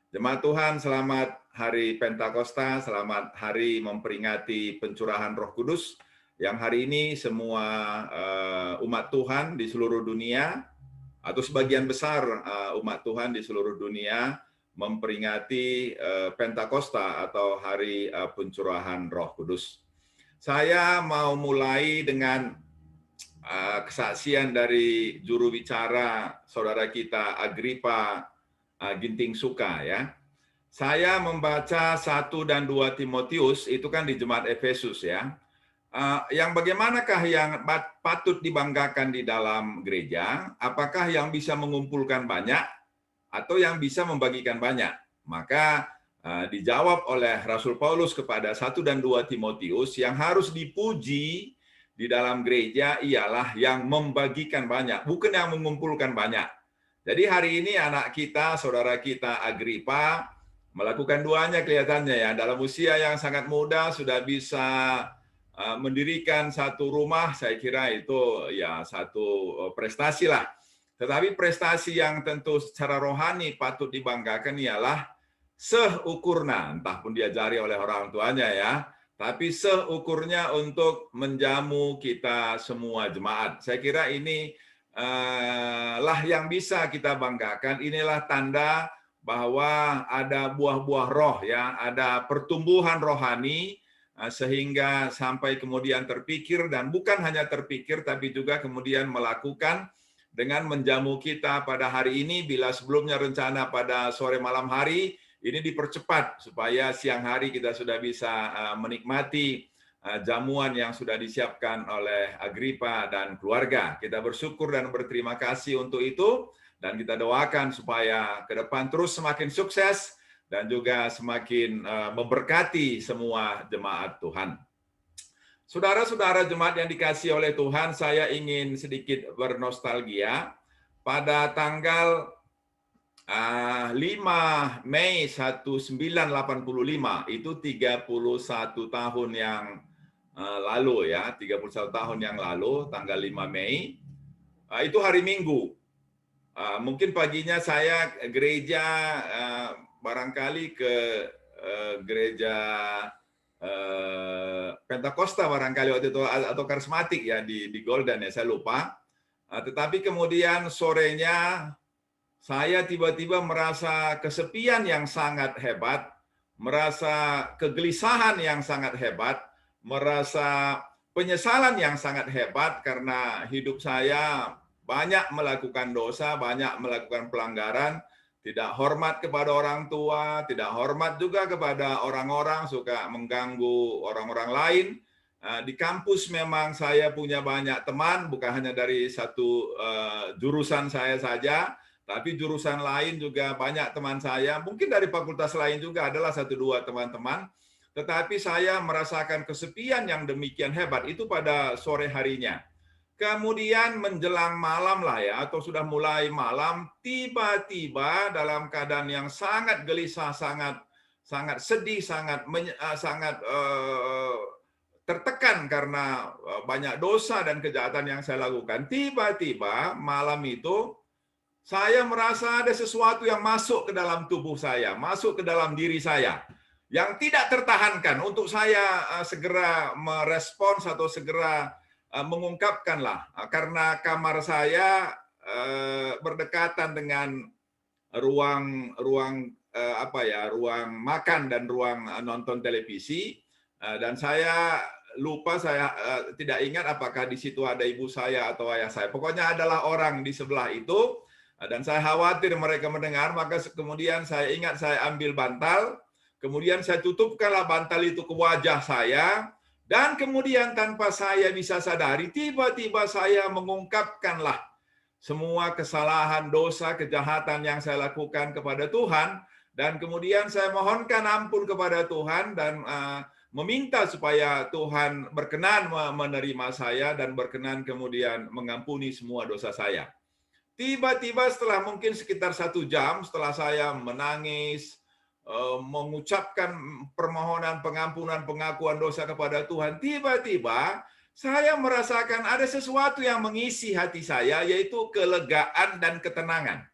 Jemaat Tuhan, selamat hari Pentakosta, selamat hari memperingati pencurahan Roh Kudus yang hari ini semua umat Tuhan di seluruh dunia atau sebagian besar umat Tuhan di seluruh dunia memperingati Pentakosta atau hari pencurahan Roh Kudus. Saya mau mulai dengan kesaksian dari juru bicara saudara kita Agripa Ginting Suka ya. Saya membaca 1 dan 2 Timotius itu kan di Jemaat Efesus ya. Yang bagaimanakah yang patut dibanggakan di dalam gereja? Apakah yang bisa mengumpulkan banyak atau yang bisa membagikan banyak? Maka dijawab oleh Rasul Paulus kepada 1 dan 2 Timotius, yang harus dipuji di dalam gereja ialah yang membagikan banyak, bukan yang mengumpulkan banyak. Jadi hari ini anak kita, saudara kita Agripa, melakukan duanya kelihatannya ya. Dalam usia yang sangat muda sudah bisa mendirikan satu rumah, saya kira itu ya satu prestasi lah. Tetapi prestasi yang tentu secara rohani patut dibanggakan ialah seukurnya, entah pun diajari oleh orang tuanya ya, tapi seukurnya untuk menjamu kita semua jemaat. Saya kira ini lah yang bisa kita banggakan. Inilah tanda bahwa ada buah-buah roh ya, ada pertumbuhan rohani sehingga sampai kemudian terpikir, dan bukan hanya terpikir tapi juga kemudian melakukan dengan menjamu kita pada hari ini. Bila sebelumnya rencana pada sore malam hari, ini dipercepat supaya siang hari kita sudah bisa menikmati jamuan yang sudah disiapkan oleh Agripa dan keluarga. Kita bersyukur dan berterima kasih untuk itu, dan kita doakan supaya ke depan terus semakin sukses dan juga semakin memberkati semua jemaat Tuhan. Saudara-saudara jemaat yang dikasihi oleh Tuhan, saya ingin sedikit bernostalgia. Pada tanggal 5 Mei 1985, itu 31 tahun yang lalu ya, 31 tahun yang lalu, tanggal 5 Mei, itu hari Minggu. Mungkin paginya saya gereja, barangkali ke gereja Pentakosta barangkali waktu itu, atau karismatik ya di Golden ya, saya lupa. Tetapi kemudian sorenya saya tiba-tiba merasa kesepian yang sangat hebat, merasa kegelisahan yang sangat hebat, merasa penyesalan yang sangat hebat karena hidup saya banyak melakukan dosa, banyak melakukan pelanggaran, tidak hormat kepada orang tua, tidak hormat juga kepada orang-orang, suka mengganggu orang-orang lain. Di kampus memang saya punya banyak teman, bukan hanya dari satu jurusan saya saja, tapi jurusan lain juga banyak teman saya, mungkin dari fakultas lain juga adalah 1-2 teman-teman. Tetapi saya merasakan kesepian yang demikian hebat itu pada sore harinya. Kemudian menjelang malam lah ya, atau sudah mulai malam, tiba-tiba dalam keadaan yang sangat gelisah, sangat sedih, sangat tertekan karena banyak dosa dan kejahatan yang saya lakukan. Tiba-tiba malam itu saya merasa ada sesuatu yang masuk ke dalam tubuh saya, masuk ke dalam diri saya, yang tidak tertahankan. Untuk saya segera merespons atau segera mengungkapkanlah, karena kamar saya berdekatan dengan ruang makan dan ruang nonton televisi, dan saya lupa, saya tidak ingat apakah di situ ada ibu saya atau ayah saya. Pokoknya adalah orang di sebelah itu. Dan saya khawatir mereka mendengar, maka kemudian saya ingat saya ambil bantal, kemudian saya tutupkanlah bantal itu ke wajah saya, dan kemudian tanpa saya bisa sadari, tiba-tiba saya mengungkapkanlah semua kesalahan, dosa, kejahatan yang saya lakukan kepada Tuhan, dan kemudian saya mohonkan ampun kepada Tuhan, dan meminta supaya Tuhan berkenan menerima saya, dan berkenan kemudian mengampuni semua dosa saya. Tiba-tiba setelah mungkin sekitar 1 jam setelah saya menangis, mengucapkan permohonan pengampunan, pengakuan dosa kepada Tuhan, tiba-tiba saya merasakan ada sesuatu yang mengisi hati saya, yaitu kelegaan dan ketenangan.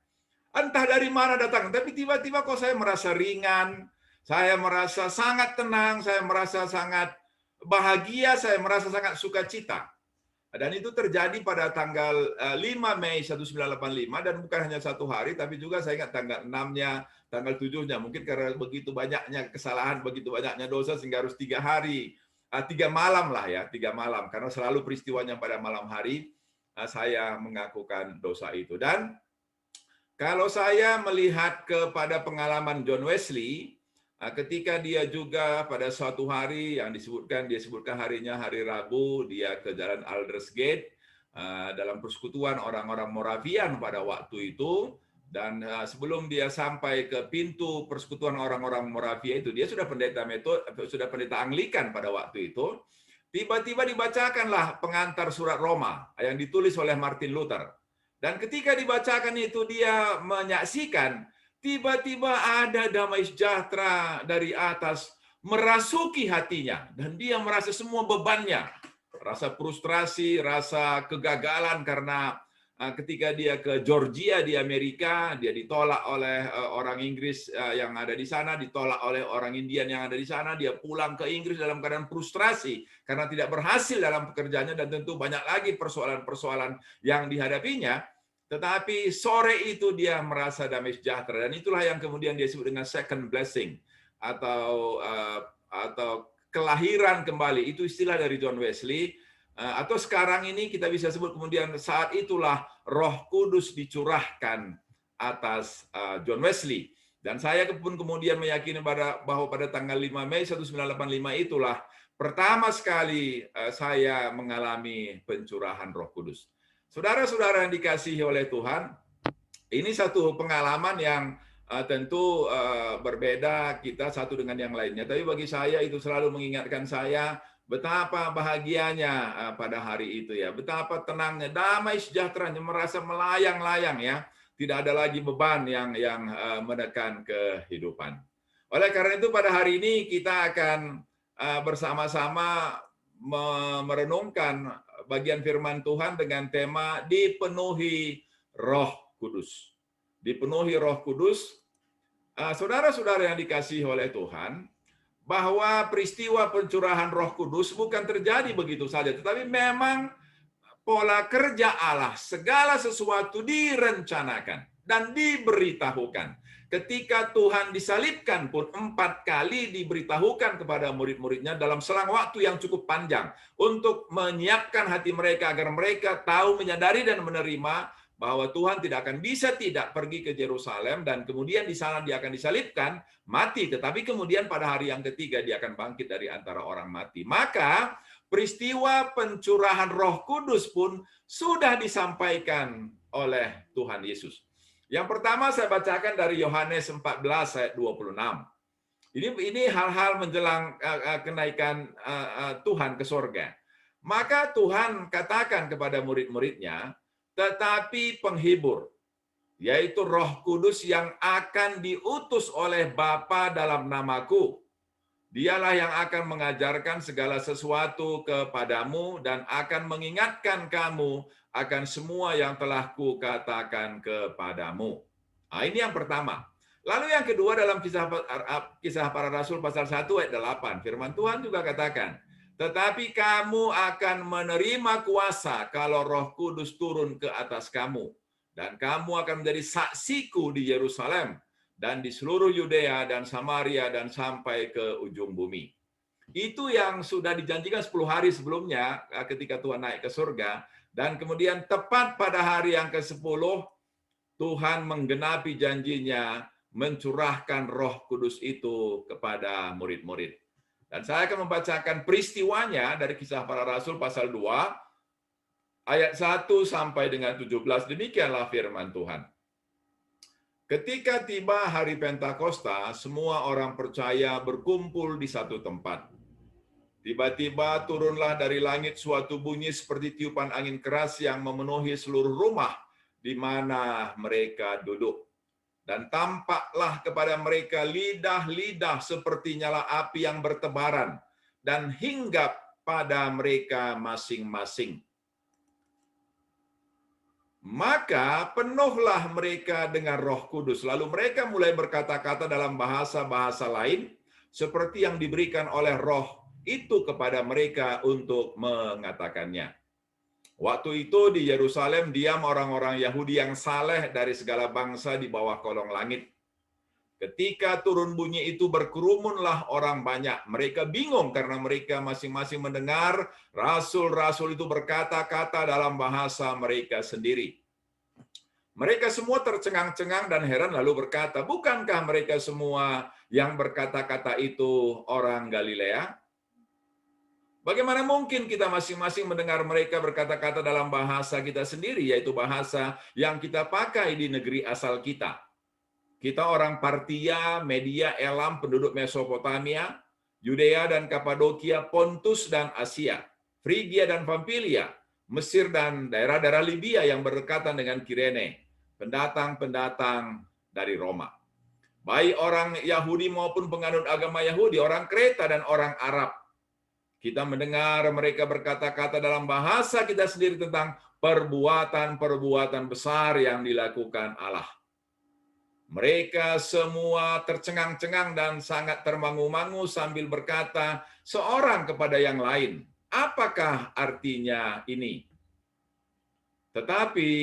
Entah dari mana datang, tapi tiba-tiba kok saya merasa ringan, saya merasa sangat tenang, saya merasa sangat bahagia, saya merasa sangat sukacita. Dan itu terjadi pada tanggal 5 Mei 1985, dan bukan hanya satu hari, tapi juga saya ingat tanggal 6-nya, tanggal 7-nya. Mungkin karena begitu banyaknya kesalahan, begitu banyaknya dosa, sehingga harus 3 hari, 3 malam lah ya, 3 malam. Karena selalu peristiwanya pada malam hari, saya mengakukan dosa itu. Dan kalau saya melihat kepada pengalaman John Wesley, ketika dia juga pada suatu hari yang dia sebutkan harinya hari Rabu, dia ke Jalan Aldersgate dalam persekutuan orang-orang Moravian pada waktu itu, dan sebelum dia sampai ke pintu persekutuan orang-orang Moravia itu, dia sudah pendeta Anglikan pada waktu itu. Tiba-tiba dibacakanlah pengantar surat Roma yang ditulis oleh Martin Luther. Dan ketika dibacakan itu, dia menyaksikan tiba-tiba ada damai sejahtera dari atas merasuki hatinya, dan dia merasa semua bebannya, rasa frustrasi, rasa kegagalan karena ketika dia ke Georgia di Amerika, dia ditolak oleh orang Inggris yang ada di sana, ditolak oleh orang Indian yang ada di sana, dia pulang ke Inggris dalam keadaan frustrasi karena tidak berhasil dalam pekerjaannya, dan tentu banyak lagi persoalan-persoalan yang dihadapinya. Tetapi sore itu dia merasa damai sejahtera, dan itulah yang kemudian dia sebut dengan second blessing atau kelahiran kembali. Itu istilah dari John Wesley. Atau sekarang ini kita bisa sebut kemudian saat itulah Roh Kudus dicurahkan atas John Wesley. Dan saya pun kemudian meyakini bahwa pada tanggal 5 Mei 1985 itulah pertama sekali saya mengalami pencurahan Roh Kudus. Saudara-saudara yang dikasihi oleh Tuhan, ini satu pengalaman yang tentu berbeda kita satu dengan yang lainnya. Tapi bagi saya itu selalu mengingatkan saya betapa bahagianya pada hari itu ya. Betapa tenangnya, damai sejahteranya, merasa melayang-layang ya. Tidak ada lagi beban yang menekan kehidupan. Oleh karena itu pada hari ini kita akan bersama-sama merenungkan bagian firman Tuhan dengan tema dipenuhi Roh Kudus. Dipenuhi Roh Kudus. Saudara-saudara yang dikasihi oleh Tuhan, bahwa peristiwa pencurahan Roh Kudus bukan terjadi begitu saja, tetapi memang pola kerja Allah, segala sesuatu direncanakan dan diberitahukan. Ketika Tuhan disalibkan pun 4 kali diberitahukan kepada murid-muridnya dalam selang waktu yang cukup panjang untuk menyiapkan hati mereka agar mereka tahu, menyadari dan menerima bahwa Tuhan tidak akan bisa tidak pergi ke Yerusalem, dan kemudian di sana dia akan disalibkan, mati, tetapi kemudian pada hari yang ketiga dia akan bangkit dari antara orang mati. Maka peristiwa pencurahan Roh Kudus pun sudah disampaikan oleh Tuhan Yesus. Yang pertama saya bacakan dari Yohanes 14 ayat 26. Ini hal-hal menjelang kenaikan Tuhan ke sorga. Maka Tuhan katakan kepada murid-muridnya, tetapi penghibur, yaitu Roh Kudus yang akan diutus oleh Bapa dalam namaku, Dialah yang akan mengajarkan segala sesuatu kepadamu dan akan mengingatkan kamu akan semua yang telah kukatakan kepadamu. Nah, ini yang pertama. Lalu yang kedua dalam kisah para rasul pasal 1 ayat 8, firman Tuhan juga katakan, tetapi kamu akan menerima kuasa kalau Roh Kudus turun ke atas kamu, dan kamu akan menjadi saksiku di Yerusalem, dan di seluruh Yudea dan Samaria dan sampai ke ujung bumi. Itu yang sudah dijanjikan 10 hari sebelumnya ketika Tuhan naik ke surga, dan kemudian tepat pada hari yang ke-10 Tuhan menggenapi janjinya mencurahkan Roh Kudus itu kepada murid-murid. Dan saya akan membacakan peristiwanya dari Kisah Para Rasul pasal 2 ayat 1 sampai dengan 17. Demikianlah firman Tuhan. Ketika tiba hari Pentakosta, semua orang percaya berkumpul di satu tempat. Tiba-tiba turunlah dari langit suatu bunyi seperti tiupan angin keras yang memenuhi seluruh rumah di mana mereka duduk. Dan tampaklah kepada mereka lidah-lidah seperti nyala api yang bertebaran dan hinggap pada mereka masing-masing. Maka penuhlah mereka dengan Roh Kudus. Lalu mereka mulai berkata-kata dalam bahasa-bahasa lain seperti yang diberikan oleh Roh itu kepada mereka untuk mengatakannya. Waktu itu di Yerusalem diam orang-orang Yahudi yang saleh dari segala bangsa di bawah kolong langit. Ketika turun bunyi itu berkerumunlah orang banyak. Mereka bingung karena mereka masing-masing mendengar rasul-rasul itu berkata-kata dalam bahasa mereka sendiri. Mereka semua tercengang-cengang dan heran lalu berkata, bukankah mereka semua yang berkata-kata itu orang Galilea? Bagaimana mungkin kita masing-masing mendengar mereka berkata-kata dalam bahasa kita sendiri, yaitu bahasa yang kita pakai di negeri asal kita? Kita orang Partia, Media, Elam, penduduk Mesopotamia, Yudea dan Kapadokia, Pontus dan Asia, Frigia dan Pamfilia, Mesir dan daerah-daerah Libya yang berdekatan dengan Kirene, pendatang-pendatang dari Roma. Baik orang Yahudi maupun penganut agama Yahudi, orang Kreta dan orang Arab. Kita mendengar mereka berkata-kata dalam bahasa kita sendiri tentang perbuatan-perbuatan besar yang dilakukan Allah. Mereka semua tercengang-cengang dan sangat termangu-mangu sambil berkata seorang kepada yang lain, apakah artinya ini? Tetapi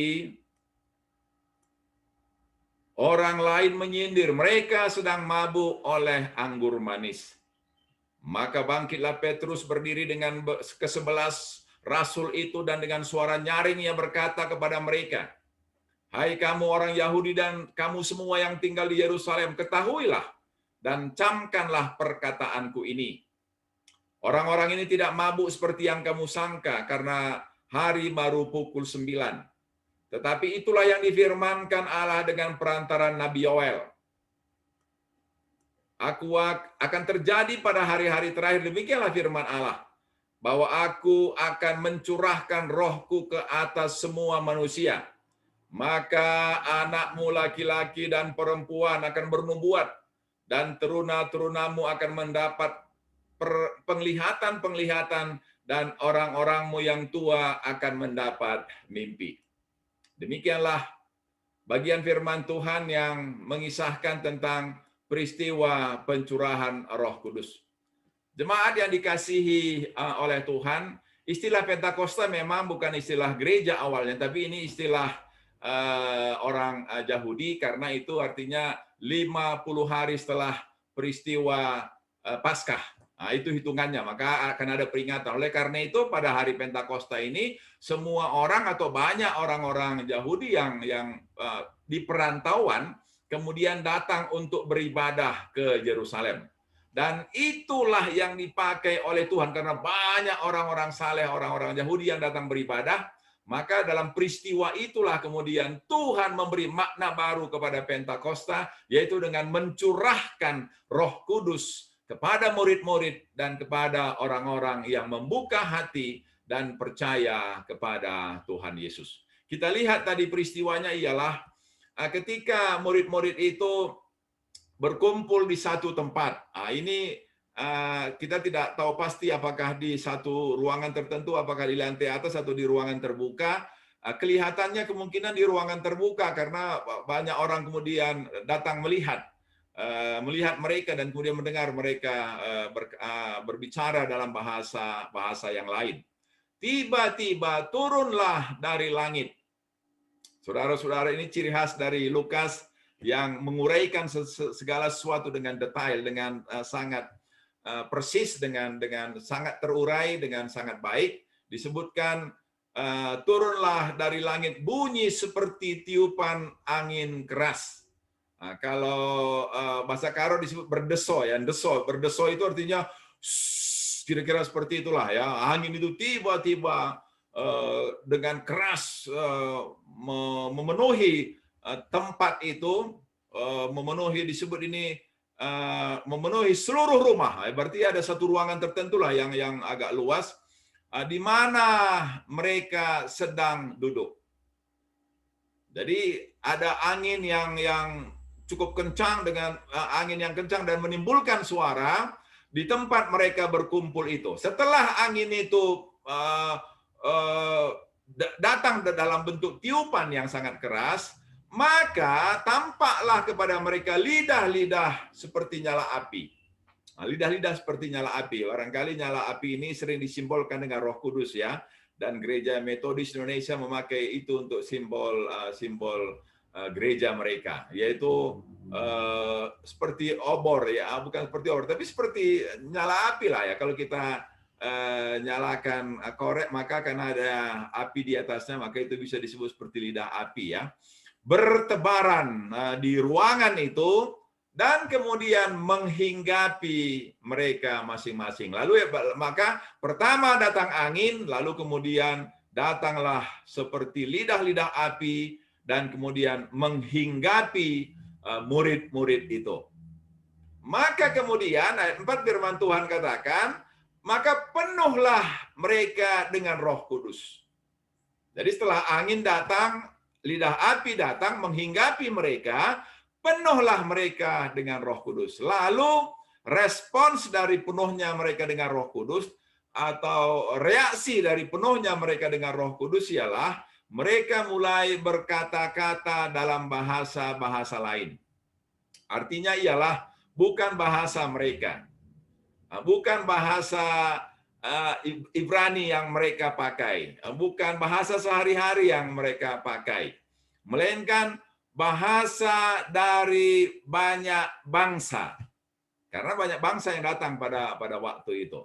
orang lain menyindir, mereka sedang mabuk oleh anggur manis. Maka bangkitlah Petrus berdiri dengan ke-11 rasul itu dan dengan suara nyaring ia berkata kepada mereka, hai kamu orang Yahudi dan kamu semua yang tinggal di Yerusalem, ketahuilah dan camkanlah perkataanku ini. Orang-orang ini tidak mabuk seperti yang kamu sangka karena hari baru pukul 9. Tetapi itulah yang difirmankan Allah dengan perantaran Nabi Yoel. Aku akan terjadi pada hari-hari terakhir, demikianlah firman Allah, bahwa aku akan mencurahkan rohku ke atas semua manusia. Maka anakmu laki-laki dan perempuan akan bernubuat, dan teruna-terunamu akan mendapat penglihatan-penglihatan, dan orang-orangmu yang tua akan mendapat mimpi. Demikianlah bagian firman Tuhan yang mengisahkan tentang peristiwa pencurahan Roh Kudus. Jemaat yang dikasihi oleh Tuhan, istilah Pentakosta memang bukan istilah gereja awalnya, tapi ini istilah orang Yahudi, karena itu artinya 50 hari setelah peristiwa Paskah. Nah, itu hitungannya, maka akan ada peringatan. Oleh karena itu pada hari Pentakosta ini semua orang atau banyak orang-orang Yahudi yang di perantauan kemudian datang untuk beribadah ke Yerusalem. Dan itulah yang dipakai oleh Tuhan karena banyak orang-orang saleh, orang-orang Yahudi yang datang beribadah. Maka dalam peristiwa itulah kemudian Tuhan memberi makna baru kepada Pentakosta, yaitu dengan mencurahkan Roh Kudus kepada murid-murid dan kepada orang-orang yang membuka hati dan percaya kepada Tuhan Yesus. Kita lihat tadi peristiwanya ialah ketika murid-murid itu berkumpul di satu tempat. Ini kita tidak tahu pasti apakah di satu ruangan tertentu, apakah di lantai atas atau di ruangan terbuka. Kelihatannya kemungkinan di ruangan terbuka karena banyak orang kemudian datang melihat mereka dan kemudian mendengar mereka berbicara dalam bahasa yang lain. Tiba-tiba turunlah dari langit. Saudara-saudara, ini ciri khas dari Lukas yang menguraikan segala sesuatu dengan detail, dengan sangat persis, dengan sangat terurai, dengan sangat baik. Disebutkan turunlah dari langit bunyi seperti tiupan angin keras. Nah, kalau bahasa Karo disebut berdeso, ya, berdeso itu artinya kira-kira seperti itulah ya. Angin itu tiba-tiba dengan keras memenuhi tempat itu, memenuhi disebut ini memenuhi seluruh rumah. Berarti ada satu ruangan tertentu lah yang agak luas di mana mereka sedang duduk. Jadi ada angin yang cukup kencang, dengan angin yang kencang dan menimbulkan suara di tempat mereka berkumpul itu. Setelah angin itu datang dalam bentuk tiupan yang sangat keras, maka tampaklah kepada mereka lidah-lidah seperti nyala api. Nah, lidah-lidah seperti nyala api. Barangkali nyala api ini sering disimbolkan dengan Roh Kudus ya. Dan Gereja Metodis Indonesia memakai itu untuk simbol gereja mereka, yaitu seperti obor ya, bukan seperti obor, tapi seperti nyala api lah ya. Kalau kita nyalakan korek, maka akan ada api di atasnya, maka itu bisa disebut seperti lidah api ya. Bertebaran di ruangan itu, dan kemudian menghinggapi mereka masing-masing. Lalu maka pertama datang angin, lalu kemudian datanglah seperti lidah-lidah api, dan kemudian menghinggapi murid-murid itu. Maka kemudian ayat 4 firman Tuhan katakan, maka penuhlah mereka dengan Roh Kudus. Jadi setelah angin datang, lidah api datang menghinggapi mereka, penuhlah mereka dengan Roh Kudus. Lalu respons dari penuhnya mereka dengan Roh Kudus, atau reaksi dari penuhnya mereka dengan Roh Kudus ialah mereka mulai berkata-kata dalam bahasa-bahasa lain. Artinya ialah bukan bahasa mereka, bukan bahasa Ibrani yang mereka pakai, bukan bahasa sehari-hari yang mereka pakai, melainkan bahasa dari banyak bangsa. Karena banyak bangsa yang datang pada waktu itu.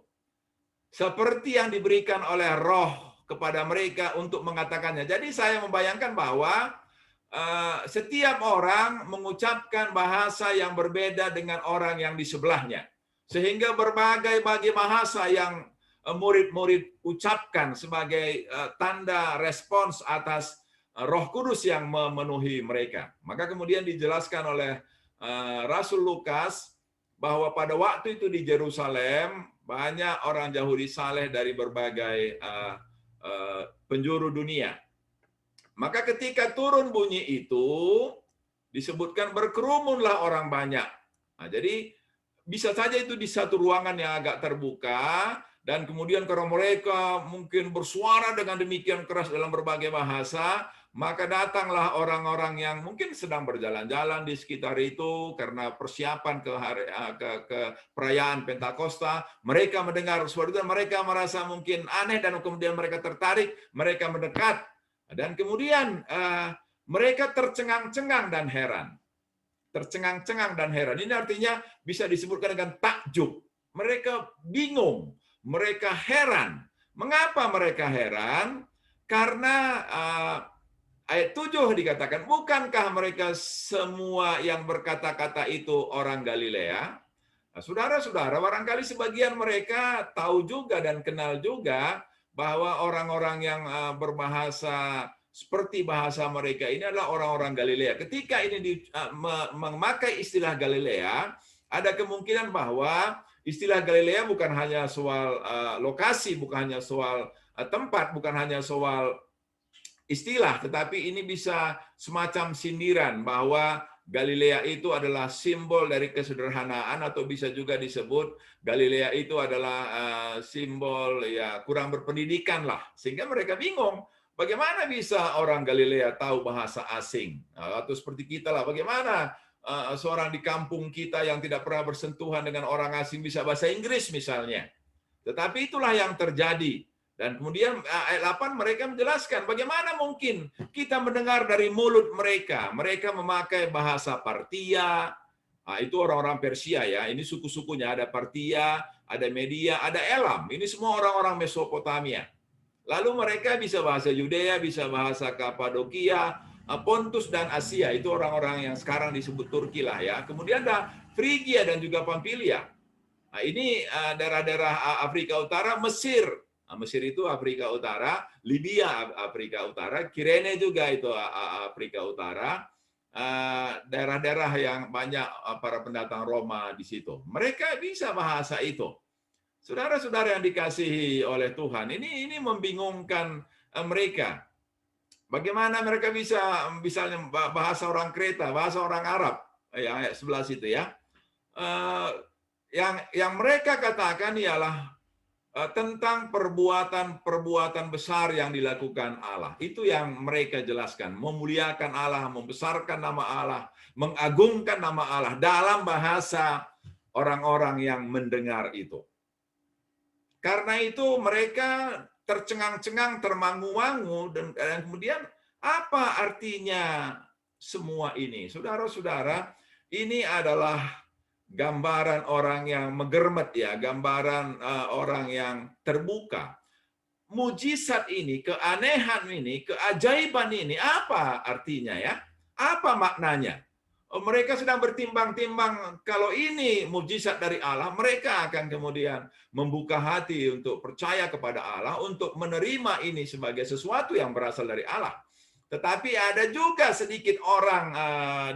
Seperti yang diberikan oleh Roh kepada mereka untuk mengatakannya. Jadi saya membayangkan bahwa setiap orang mengucapkan bahasa yang berbeda dengan orang yang di sebelahnya. Sehingga berbagai bahasa yang murid-murid ucapkan sebagai tanda respons atas Roh Kudus yang memenuhi mereka. Maka kemudian dijelaskan oleh Rasul Lukas bahwa pada waktu itu di Yerusalem banyak orang Yahudi saleh dari berbagai penjuru dunia. Maka ketika turun bunyi itu disebutkan berkerumunlah orang banyak. Nah, jadi bisa saja itu di satu ruangan yang agak terbuka, dan kemudian karena mereka mungkin bersuara dengan demikian keras dalam berbagai bahasa, maka datanglah orang-orang yang mungkin sedang berjalan-jalan di sekitar itu karena persiapan ke perayaan Pentakosta. Mereka mendengar suara itu dan mereka merasa mungkin aneh, dan kemudian mereka tertarik, mereka mendekat, dan kemudian mereka tercengang-cengang dan heran. Tercengang-cengang dan heran. Ini artinya bisa disebutkan dengan takjub. Mereka bingung, mereka heran. Mengapa mereka heran? Karena ayat 7 dikatakan, bukankah mereka semua yang berkata-kata itu orang Galilea? Nah, saudara-saudara, barangkali sebagian mereka tahu juga dan kenal juga bahwa orang-orang yang berbahasa seperti bahasa mereka ini adalah orang-orang Galilea. Ketika ini memakai istilah Galilea, ada kemungkinan bahwa istilah Galilea bukan hanya soal lokasi, bukan hanya soal tempat, bukan hanya soal istilah, tetapi ini bisa semacam sindiran bahwa Galilea itu adalah simbol dari kesederhanaan, atau bisa juga disebut Galilea itu adalah simbol ya kurang berpendidikan lah, sehingga mereka bingung bagaimana bisa orang Galilea tahu bahasa asing, atau seperti kita lah, bagaimana seorang di kampung kita yang tidak pernah bersentuhan dengan orang asing bisa bahasa Inggris misalnya. Tetapi itulah yang terjadi. Dan kemudian ayat 8 mereka menjelaskan bagaimana mungkin kita mendengar dari mulut mereka. Mereka memakai bahasa Partia. Nah, itu orang-orang Persia ya. Ini suku-sukunya, ada Partia, ada Media, ada Elam. Ini semua orang-orang Mesopotamia. Lalu mereka bisa bahasa Yudea, bisa bahasa Kapadokia, Pontus dan Asia. Itu orang-orang yang sekarang disebut Turki lah ya. Kemudian ada Frigia dan juga Pamfilia. Nah, ini daerah-daerah Afrika Utara, Mesir. Mesir itu Afrika Utara, Libya Afrika Utara, Kirene juga itu Afrika Utara, daerah-daerah yang banyak para pendatang Roma di situ. Mereka bisa bahasa itu. Saudara-saudara yang dikasihi oleh Tuhan, ini membingungkan mereka. Bagaimana mereka bisa misalnya bahasa orang Kreta, bahasa orang Arab, yang ayat 11 itu ya. Yang mereka katakan ialah tentang perbuatan-perbuatan besar yang dilakukan Allah. Itu yang mereka jelaskan, memuliakan Allah, membesarkan nama Allah, mengagungkan nama Allah dalam bahasa orang-orang yang mendengar itu. Karena itu mereka tercengang-cengang, termangu-mangu, dan kemudian apa artinya semua ini? Saudara-saudara, ini adalah gambaran orang yang megermet ya, gambaran orang yang terbuka. Mujizat ini, keanehan ini, keajaiban ini, apa artinya ya? Apa maknanya? Mereka sedang bertimbang-timbang, kalau ini mujizat dari Allah, mereka akan kemudian membuka hati untuk percaya kepada Allah, untuk menerima ini sebagai sesuatu yang berasal dari Allah. Tetapi ada juga sedikit orang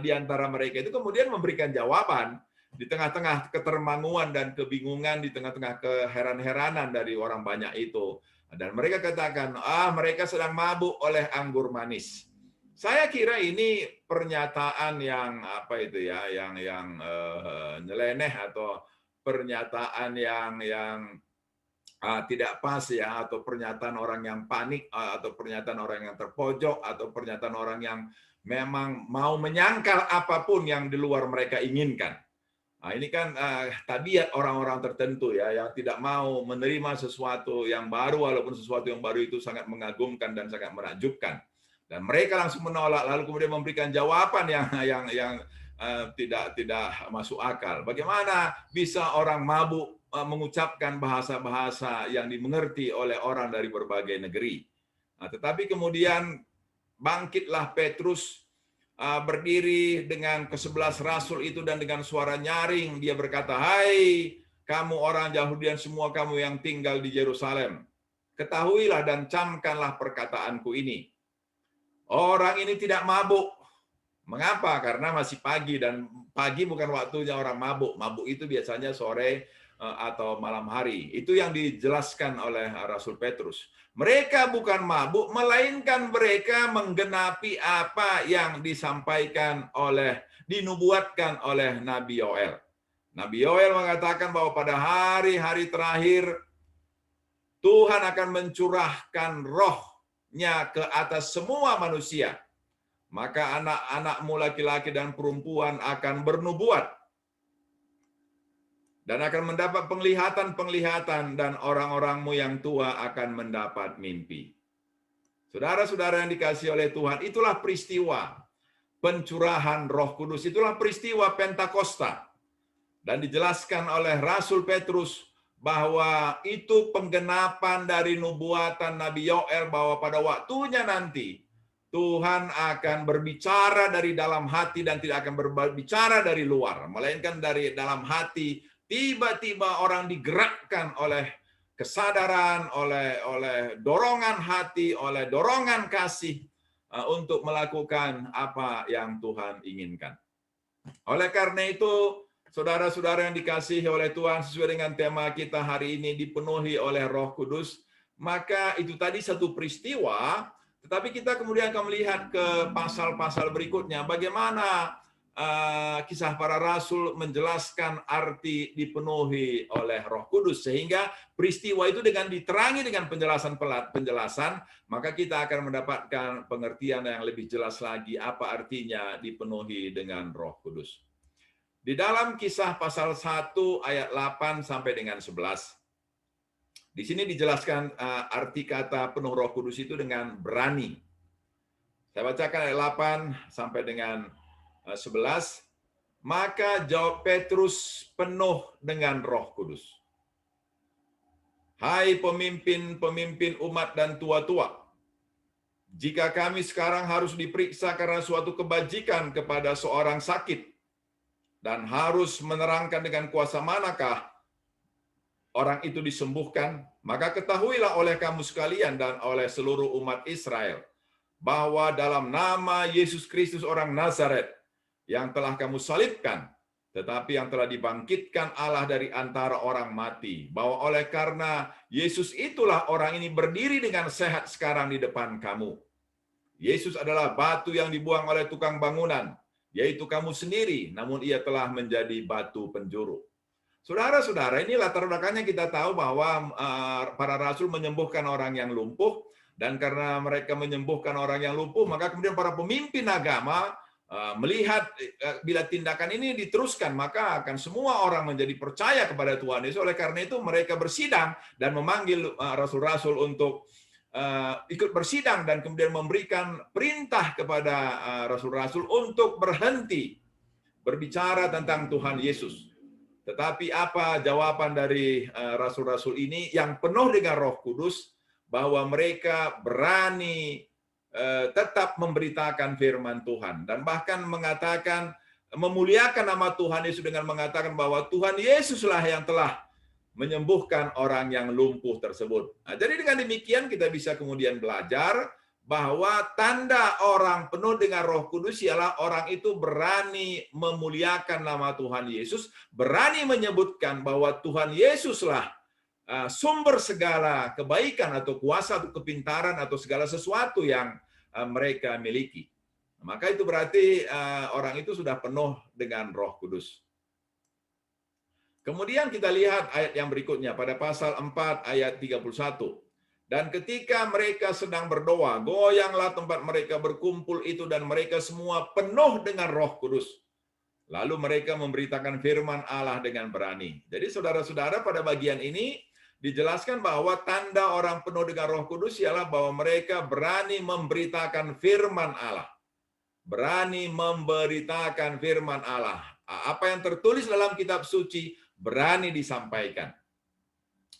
di antara mereka itu kemudian memberikan jawaban di tengah-tengah ketermanguan dan kebingungan, di tengah-tengah keheran-heranan dari orang banyak itu. Dan mereka katakan, mereka sedang mabuk oleh anggur manis. Saya kira ini pernyataan yang apa itu ya, yang nyeleneh, atau pernyataan yang tidak pas ya, atau pernyataan orang yang panik, atau pernyataan orang yang terpojok, atau pernyataan orang yang memang mau menyangkal apapun yang di luar mereka inginkan. Nah, ini kan tabiat orang-orang tertentu ya, yang tidak mau menerima sesuatu yang baru, walaupun sesuatu yang baru itu sangat mengagumkan dan sangat menakjubkan. Dan mereka langsung menolak, lalu kemudian memberikan jawaban yang tidak masuk akal. Bagaimana bisa orang mabuk mengucapkan bahasa-bahasa yang dimengerti oleh orang dari berbagai negeri? Nah, tetapi kemudian bangkitlah Petrus, berdiri dengan ke-11 rasul itu, dan dengan suara nyaring dia berkata, "Hai kamu orang Yahudi dan semua kamu yang tinggal di Yerusalem, ketahuilah dan camkanlah perkataanku ini. Orang ini tidak mabuk." Mengapa? Karena masih pagi, dan pagi bukan waktunya orang mabuk. Mabuk itu biasanya sore atau malam hari. Itu yang dijelaskan oleh Rasul Petrus. Mereka bukan mabuk, melainkan mereka menggenapi apa yang disampaikan dinubuatkan oleh Nabi Yoel. Nabi Yoel mengatakan bahwa pada hari-hari terakhir Tuhan akan mencurahkan roh-Nya ke atas semua manusia. Maka anak-anakmu laki-laki dan perempuan akan bernubuat dan akan mendapat penglihatan-penglihatan, dan orang-orangmu yang tua akan mendapat mimpi. Saudara-saudara yang dikasihi oleh Tuhan, itulah peristiwa pencurahan Roh Kudus, itulah peristiwa Pentakosta. Dan dijelaskan oleh Rasul Petrus bahwa itu penggenapan dari nubuatan Nabi Yoel, bahwa pada waktunya nanti Tuhan akan berbicara dari dalam hati dan tidak akan berbicara dari luar, melainkan dari dalam hati. Tiba-tiba orang digerakkan oleh kesadaran, oleh dorongan hati, oleh dorongan kasih untuk melakukan apa yang Tuhan inginkan. Oleh karena itu, saudara-saudara yang dikasihi oleh Tuhan, sesuai dengan tema kita hari ini, dipenuhi oleh Roh Kudus, maka itu tadi satu peristiwa. Tetapi kita kemudian akan melihat ke pasal-pasal berikutnya, bagaimana kisah para rasul menjelaskan arti dipenuhi oleh Roh Kudus, sehingga peristiwa itu dengan diterangi dengan penjelasan, maka kita akan mendapatkan pengertian yang lebih jelas lagi apa artinya dipenuhi dengan Roh Kudus. Di dalam Kisah pasal 1 ayat 8 sampai dengan 11. Di sini dijelaskan arti kata penuh Roh Kudus itu dengan berani. Saya bacakan ayat 8 sampai dengan 11. Maka jawab Petrus penuh dengan Roh Kudus. "Hai pemimpin-pemimpin umat dan tua-tua, jika kami sekarang harus diperiksa karena suatu kebajikan kepada seorang sakit, dan harus menerangkan dengan kuasa manakah orang itu disembuhkan, maka ketahuilah oleh kamu sekalian dan oleh seluruh umat Israel, bahwa dalam nama Yesus Kristus orang Nazaret, yang telah kamu salibkan, tetapi yang telah dibangkitkan Allah dari antara orang mati, bahwa oleh karena Yesus itulah orang ini berdiri dengan sehat sekarang di depan kamu. Yesus adalah batu yang dibuang oleh tukang bangunan, yaitu kamu sendiri, namun ia telah menjadi batu penjuru. Saudara-saudara, ini latar belakangnya kita tahu bahwa para rasul menyembuhkan orang yang lumpuh, dan karena mereka menyembuhkan orang yang lumpuh, maka kemudian para pemimpin agama melihat bila tindakan ini diteruskan, maka akan semua orang menjadi percaya kepada Tuhan Yesus. Oleh karena itu mereka bersidang dan memanggil rasul-rasul untuk ikut bersidang, dan kemudian memberikan perintah kepada rasul-rasul untuk berhenti berbicara tentang Tuhan Yesus. Tetapi apa jawaban dari rasul-rasul ini yang penuh dengan Roh Kudus, bahwa mereka berani tetap memberitakan firman Tuhan, dan bahkan mengatakan, memuliakan nama Tuhan Yesus dengan mengatakan bahwa Tuhan Yesuslah yang telah menyembuhkan orang yang lumpuh tersebut. Nah, jadi dengan demikian kita bisa kemudian belajar bahwa tanda orang penuh dengan Roh Kudus ialah orang itu berani memuliakan nama Tuhan Yesus, berani menyebutkan bahwa Tuhan Yesuslah sumber segala kebaikan atau kuasa atau kepintaran atau segala sesuatu yang mereka miliki. Maka itu berarti orang itu sudah penuh dengan Roh Kudus. Kemudian kita lihat ayat yang berikutnya pada pasal 4 ayat 31. Dan ketika mereka sedang berdoa, goyanglah tempat mereka berkumpul itu, dan mereka semua penuh dengan Roh Kudus. Lalu mereka memberitakan firman Allah dengan berani. Jadi saudara-saudara, pada bagian ini dijelaskan bahwa tanda orang penuh dengan Roh Kudus ialah bahwa mereka berani memberitakan firman Allah. Berani memberitakan firman Allah. Apa yang tertulis dalam kitab suci berani disampaikan.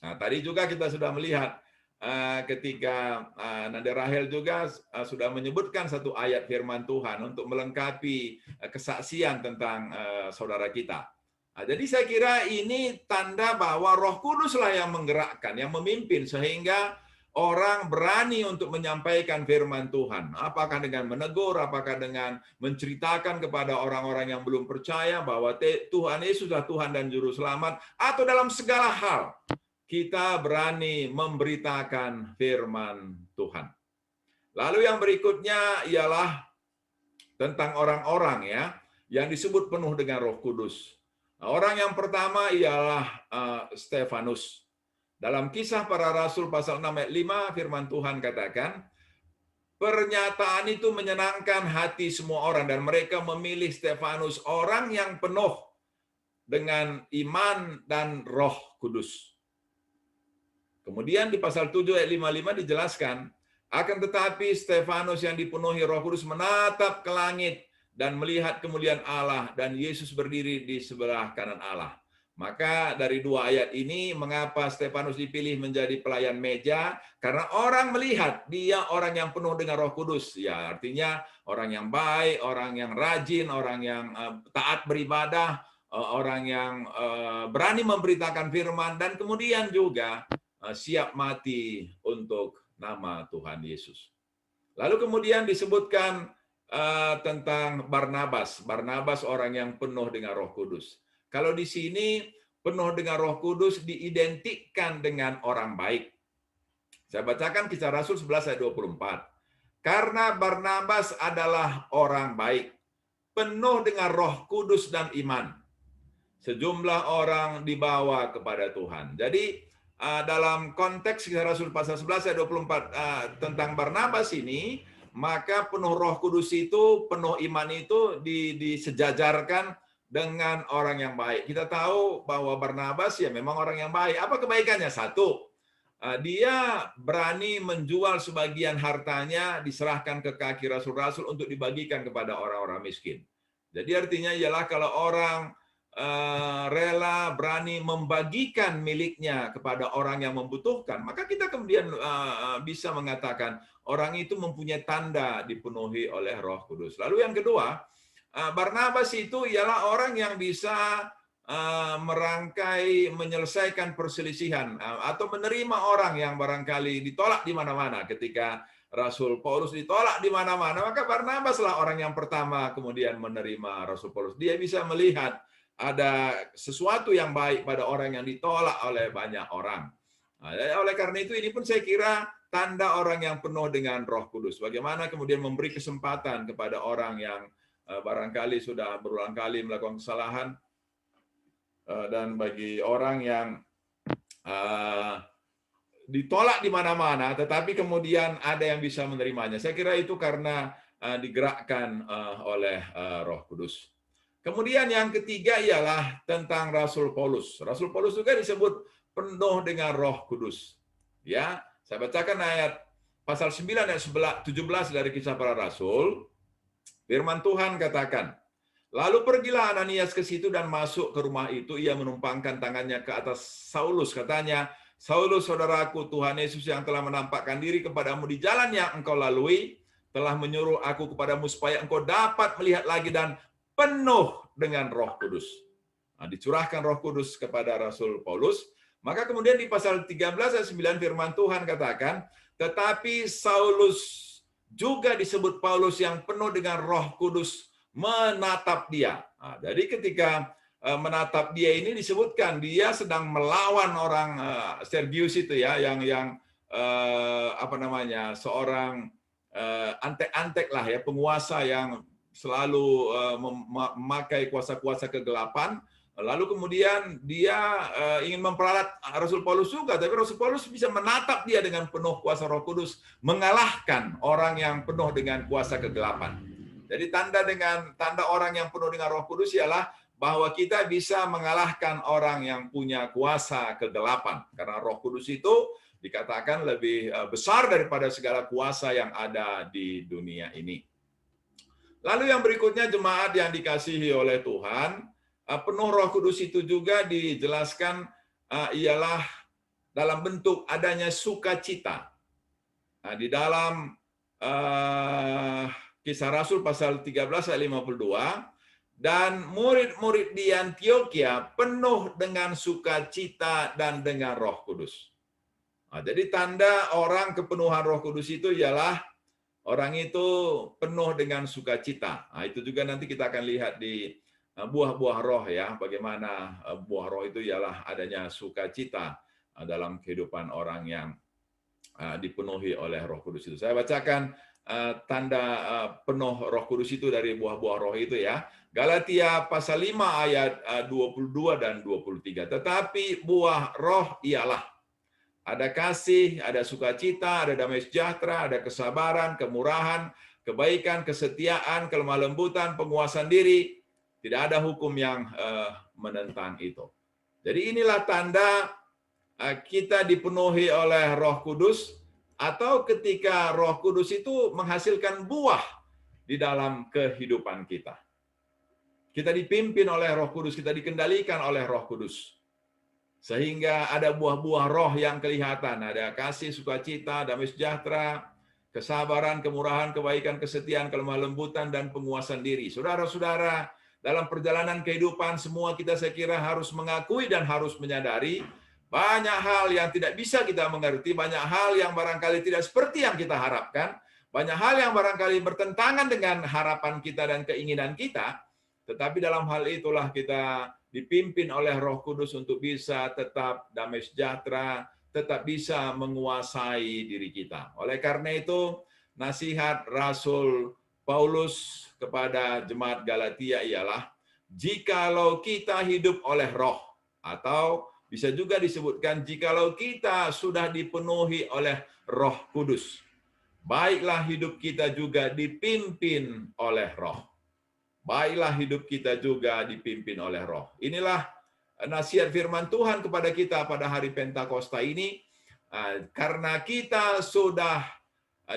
Nah, tadi juga kita sudah melihat ketika Nanda Rahel juga sudah menyebutkan satu ayat firman Tuhan untuk melengkapi kesaksian tentang saudara kita. Nah, jadi saya kira ini tanda bahwa Roh Kuduslah yang menggerakkan, yang memimpin, sehingga orang berani untuk menyampaikan firman Tuhan. Apakah dengan menegur, apakah dengan menceritakan kepada orang-orang yang belum percaya bahwa Tuhan Yesuslah Tuhan dan Juru Selamat, atau dalam segala hal kita berani memberitakan firman Tuhan. Lalu yang berikutnya ialah tentang orang-orang yang disebut penuh dengan Roh Kudus. Nah, orang yang pertama ialah Stefanus. Dalam Kisah Para Rasul pasal 6 ayat 5 firman Tuhan katakan, pernyataan itu menyenangkan hati semua orang, dan mereka memilih Stefanus, orang yang penuh dengan iman dan Roh Kudus. Kemudian di pasal 7 ayat 55 dijelaskan, akan tetapi Stefanus yang dipenuhi Roh Kudus menatap ke langit dan melihat kemuliaan Allah, dan Yesus berdiri di sebelah kanan Allah. Maka dari dua ayat ini, mengapa Stefanus dipilih menjadi pelayan meja? Karena orang melihat dia orang yang penuh dengan Roh Kudus. Ya, artinya orang yang baik, orang yang rajin, orang yang taat beribadah, orang yang berani memberitakan firman, dan kemudian juga siap mati untuk nama Tuhan Yesus. Lalu kemudian disebutkan tentang Barnabas. Barnabas orang yang penuh dengan Roh Kudus. Kalau di sini penuh dengan Roh Kudus diidentikan dengan orang baik. Saya bacakan Kisah Rasul 11 ayat 24. Karena Barnabas adalah orang baik, penuh dengan Roh Kudus dan iman. Sejumlah orang dibawa kepada Tuhan. Jadi dalam konteks Kisah Rasul pasal 11 ayat 24 tentang Barnabas ini, maka penuh Roh Kudus itu, penuh iman itu disejajarkan dengan orang yang baik. Kita tahu bahwa Barnabas ya memang orang yang baik. Apa kebaikannya? Satu, dia berani menjual sebagian hartanya, diserahkan ke kaki rasul-rasul untuk dibagikan kepada orang-orang miskin. Jadi artinya ialah kalau orang rela berani membagikan miliknya kepada orang yang membutuhkan, maka kita kemudian bisa mengatakan orang itu mempunyai tanda dipenuhi oleh Roh Kudus. Lalu yang kedua, Barnabas itu ialah orang yang bisa merangkai, menyelesaikan perselisihan atau menerima orang yang barangkali ditolak di mana-mana. Ketika Rasul Paulus ditolak di mana-mana, maka Barnabas lah orang yang pertama kemudian menerima Rasul Paulus. Dia bisa melihat ada sesuatu yang baik pada orang yang ditolak oleh banyak orang. Nah, oleh karena itu ini pun saya kira tanda orang yang penuh dengan Roh Kudus. Bagaimana kemudian memberi kesempatan kepada orang yang barangkali sudah berulang kali melakukan kesalahan, dan bagi orang yang ditolak di mana-mana, tetapi kemudian ada yang bisa menerimanya. Saya kira itu karena digerakkan oleh Roh Kudus. Kemudian yang ketiga ialah tentang Rasul Paulus. Rasul Paulus juga disebut penuh dengan Roh Kudus. Ya, saya bacakan ayat pasal 9 ayat 17 dari Kisah Para Rasul. Firman Tuhan katakan, lalu pergilah Ananias ke situ dan masuk ke rumah itu. Ia menumpangkan tangannya ke atas Saulus. Katanya, Saulus, saudaraku, Tuhan Yesus yang telah menampakkan diri kepadamu di jalan yang engkau lalui, telah menyuruh aku kepadamu supaya engkau dapat melihat lagi dan penuh dengan Roh Kudus. Nah, dicurahkan Roh Kudus kepada Rasul Paulus. Maka kemudian di pasal 13 ayat 9 firman Tuhan katakan, tetapi Saulus juga disebut Paulus yang penuh dengan Roh Kudus menatap dia. Nah, jadi ketika menatap dia ini disebutkan dia sedang melawan orang Sergius itu ya, yang apa namanya, seorang antek-antek lah ya, penguasa yang selalu memakai kuasa-kuasa kegelapan. Lalu kemudian dia ingin memperalat Rasul Paulus juga, tapi Rasul Paulus bisa menatap dia dengan penuh kuasa Roh Kudus, mengalahkan orang yang penuh dengan kuasa kegelapan. Jadi tanda orang yang penuh dengan Roh Kudus ialah bahwa kita bisa mengalahkan orang yang punya kuasa kegelapan, karena Roh Kudus itu dikatakan lebih besar daripada segala kuasa yang ada di dunia ini. Lalu yang berikutnya, jemaat yang dikasihi oleh Tuhan, penuh Roh Kudus itu juga dijelaskan ialah dalam bentuk adanya sukacita. Nah, di dalam Kisah Rasul pasal 13 ayat 52, dan murid-murid di Antioquia penuh dengan sukacita dan dengan Roh Kudus. Nah, jadi tanda orang kepenuhan Roh Kudus itu ialah orang itu penuh dengan sukacita. Nah, itu juga nanti kita akan lihat di buah-buah roh ya, bagaimana buah roh itu ialah adanya sukacita dalam kehidupan orang yang dipenuhi oleh Roh Kudus itu. Saya bacakan tanda penuh Roh Kudus itu dari buah-buah roh itu ya. Galatia pasal 5 ayat 22 dan 23. Tetapi buah roh ialah ada kasih, ada sukacita, ada damai sejahtera, ada kesabaran, kemurahan, kebaikan, kesetiaan, kelemah lembutan, penguasaan diri. Tidak ada hukum yang menentang itu. Jadi inilah tanda kita dipenuhi oleh Roh Kudus, atau ketika Roh Kudus itu menghasilkan buah di dalam kehidupan kita. Kita dipimpin oleh Roh Kudus, kita dikendalikan oleh Roh Kudus. Sehingga ada buah-buah roh yang kelihatan, ada kasih, sukacita, damai sejahtera, kesabaran, kemurahan, kebaikan, kesetiaan, kelemah lembutan, dan penguasaan diri. Saudara-saudara, dalam perjalanan kehidupan semua kita saya kira harus mengakui dan harus menyadari banyak hal yang tidak bisa kita mengerti, banyak hal yang barangkali tidak seperti yang kita harapkan, banyak hal yang barangkali bertentangan dengan harapan kita dan keinginan kita, tetapi dalam hal itulah kita dipimpin oleh Roh Kudus untuk bisa tetap damai sejahtera, tetap bisa menguasai diri kita. Oleh karena itu, nasihat Rasul Paulus kepada jemaat Galatia ialah, jikalau kita hidup oleh roh, atau bisa juga disebutkan jikalau kita sudah dipenuhi oleh Roh Kudus, baiklah hidup kita juga dipimpin oleh roh. Baiklah hidup kita juga dipimpin oleh roh. Inilah nasihat firman Tuhan kepada kita pada hari Pentakosta ini. Karena kita sudah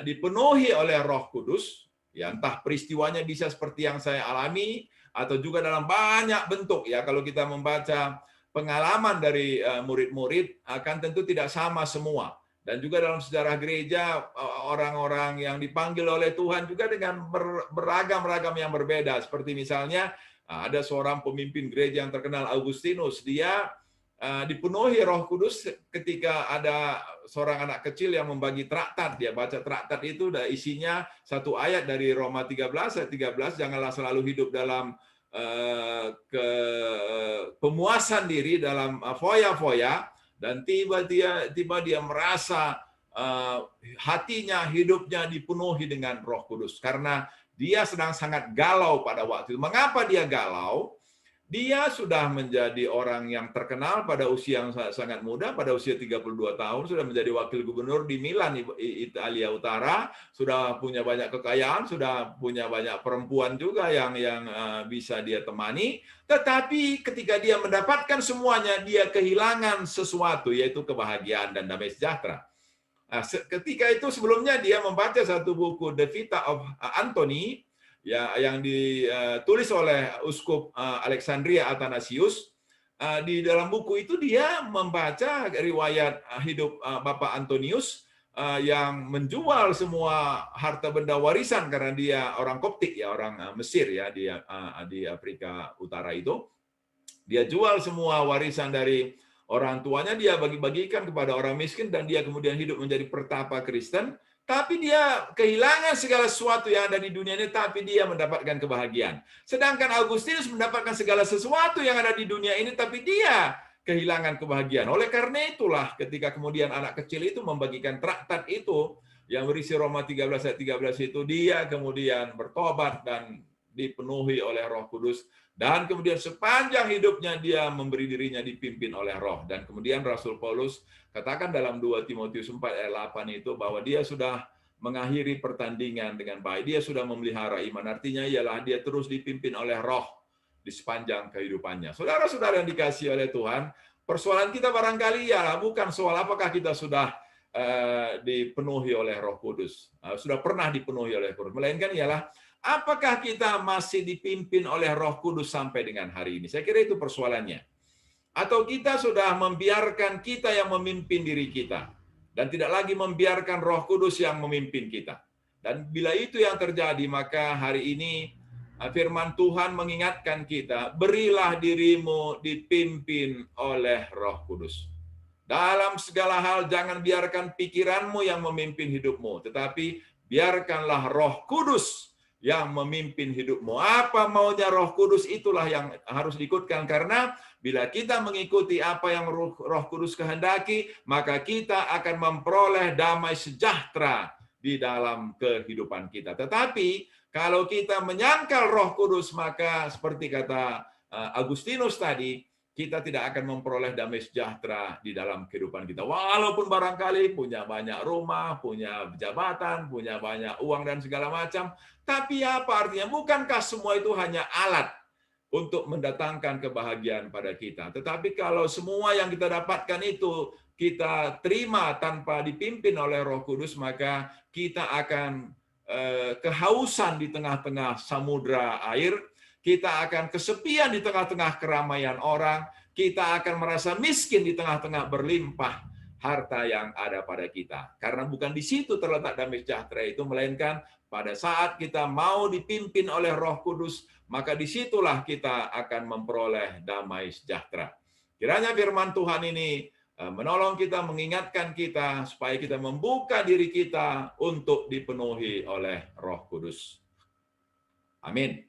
dipenuhi oleh Roh Kudus, ya entah peristiwanya bisa seperti yang saya alami, atau juga dalam banyak bentuk. Ya, kalau kita membaca pengalaman dari murid-murid, akan tentu tidak sama semua. Dan juga dalam sejarah gereja, orang-orang yang dipanggil oleh Tuhan juga dengan beragam-ragam yang berbeda. Seperti misalnya, ada seorang pemimpin gereja yang terkenal, Augustinus. Dia dipenuhi Roh Kudus ketika ada seorang anak kecil yang membagi traktat. Dia baca traktat itu, dan isinya satu ayat dari Roma 13, ayat 13, janganlah selalu hidup dalam pemuasan diri, dalam foya-foya, dan tiba dia merasa hatinya, hidupnya dipenuhi dengan Roh Kudus. Karena dia sedang sangat galau pada waktu itu. Mengapa dia galau? Dia sudah menjadi orang yang terkenal pada usia yang sangat muda, pada usia 32 tahun, sudah menjadi wakil gubernur di Milan, Italia Utara, sudah punya banyak kekayaan, sudah punya banyak perempuan juga yang bisa dia temani, tetapi ketika dia mendapatkan semuanya, dia kehilangan sesuatu, yaitu kebahagiaan dan damai sejahtera. Nah, ketika itu sebelumnya dia membaca satu buku The Vita of Anthony, ya, yang ditulis oleh Uskup Alexandria Athanasius. Di dalam buku itu dia membaca riwayat hidup Bapak Antonius yang menjual semua harta benda warisan karena dia orang Koptik, ya, orang Mesir, ya, di Afrika Utara itu. Dia jual semua warisan dari orang tuanya, dia bagi-bagikan kepada orang miskin, dan dia kemudian hidup menjadi pertapa Kristen. Tapi dia kehilangan segala sesuatu yang ada di dunia ini, tapi dia mendapatkan kebahagiaan. Sedangkan Agustinus mendapatkan segala sesuatu yang ada di dunia ini, tapi dia kehilangan kebahagiaan. Oleh karena itulah, ketika kemudian anak kecil itu membagikan traktat itu, yang berisi Roma 13 ayat 13 itu, dia kemudian bertobat dan dipenuhi oleh Roh Kudus. Dan kemudian sepanjang hidupnya dia memberi dirinya dipimpin oleh Roh. Dan kemudian Rasul Paulus katakan dalam 2 Timotius 4 ayat 8 itu bahwa dia sudah mengakhiri pertandingan dengan baik. Dia sudah memelihara iman. Artinya ialah dia terus dipimpin oleh Roh di sepanjang kehidupannya. Saudara-saudara yang dikasihi oleh Tuhan, persoalan kita barangkali ialah bukan soal apakah kita sudah dipenuhi oleh Roh Kudus, sudah pernah dipenuhi oleh Roh Kudus, melainkan ialah apakah kita masih dipimpin oleh Roh Kudus sampai dengan hari ini? Saya kira itu persoalannya. Atau kita sudah membiarkan kita yang memimpin diri kita, dan tidak lagi membiarkan Roh Kudus yang memimpin kita. Dan bila itu yang terjadi, maka hari ini firman Tuhan mengingatkan kita, berilah dirimu dipimpin oleh Roh Kudus. Dalam segala hal jangan biarkan pikiranmu yang memimpin hidupmu, tetapi biarkanlah Roh Kudus yang memimpin hidupmu. Apa maunya Roh Kudus, itulah yang harus diikutkan. Karena bila kita mengikuti apa yang Roh Kudus kehendaki, maka kita akan memperoleh damai sejahtera di dalam kehidupan kita. Tetapi kalau kita menyangkal Roh Kudus, maka seperti kata Agustinus tadi, kita tidak akan memperoleh damai sejahtera di dalam kehidupan kita. Walaupun barangkali punya banyak rumah, punya jabatan, punya banyak uang dan segala macam, tapi apa artinya? Bukankah semua itu hanya alat untuk mendatangkan kebahagiaan pada kita? Tetapi kalau semua yang kita dapatkan itu kita terima tanpa dipimpin oleh Roh Kudus, maka kita akan kehausan di tengah-tengah samudra air, kita akan kesepian di tengah-tengah keramaian orang, kita akan merasa miskin di tengah-tengah berlimpah harta yang ada pada kita. Karena bukan di situ terletak damai sejahtera itu, melainkan pada saat kita mau dipimpin oleh Roh Kudus, maka disitulah kita akan memperoleh damai sejahtera. Kiranya firman Tuhan ini menolong kita, mengingatkan kita, supaya kita membuka diri kita untuk dipenuhi oleh Roh Kudus. Amin.